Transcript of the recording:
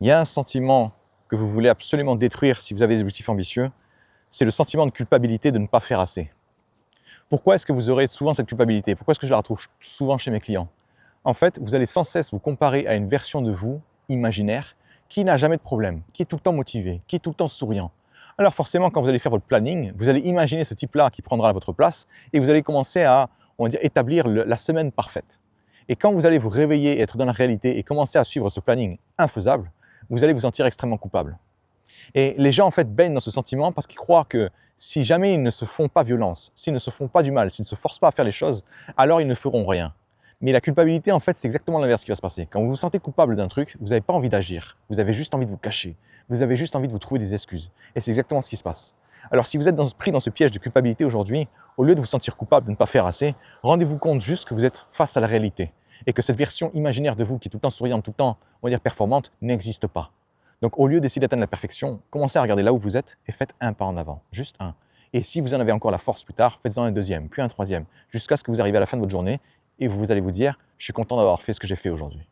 Il y a un sentiment que vous voulez absolument détruire si vous avez des objectifs ambitieux, c'est le sentiment de culpabilité de ne pas faire assez. Pourquoi est-ce que vous aurez souvent cette culpabilité? Pourquoi est-ce que je la retrouve souvent chez mes clients? En fait, vous allez sans cesse vous comparer à une version de vous imaginaire qui n'a jamais de problème, qui est tout le temps motivé, qui est tout le temps souriant. Alors forcément, quand vous allez faire votre planning, vous allez imaginer ce type-là qui prendra votre place et vous allez commencer à, on va dire, établir la semaine parfaite. Et quand vous allez vous réveiller, être dans la réalité et commencer à suivre ce planning infaisable, vous allez vous sentir extrêmement coupable. Et les gens en fait baignent dans ce sentiment parce qu'ils croient que si jamais ils ne se font pas violence, s'ils ne se font pas du mal, s'ils ne se forcent pas à faire les choses, alors ils ne feront rien. Mais la culpabilité, en fait, c'est exactement l'inverse qui va se passer. Quand vous vous sentez coupable d'un truc, vous n'avez pas envie d'agir. Vous avez juste envie de vous cacher. Vous avez juste envie de vous trouver des excuses. Et c'est exactement ce qui se passe. Alors si vous êtes pris dans ce piège de culpabilité aujourd'hui, au lieu de vous sentir coupable de ne pas faire assez, rendez-vous compte juste que vous êtes face à la réalité. Et que cette version imaginaire de vous qui est tout le temps souriante, tout le temps, on va dire performante, n'existe pas. Donc au lieu d'essayer d'atteindre la perfection, commencez à regarder là où vous êtes et faites un pas en avant, juste un. Et si vous en avez encore la force plus tard, faites-en un deuxième, puis un troisième, jusqu'à ce que vous arriviez à la fin de votre journée et vous allez vous dire, je suis content d'avoir fait ce que j'ai fait aujourd'hui.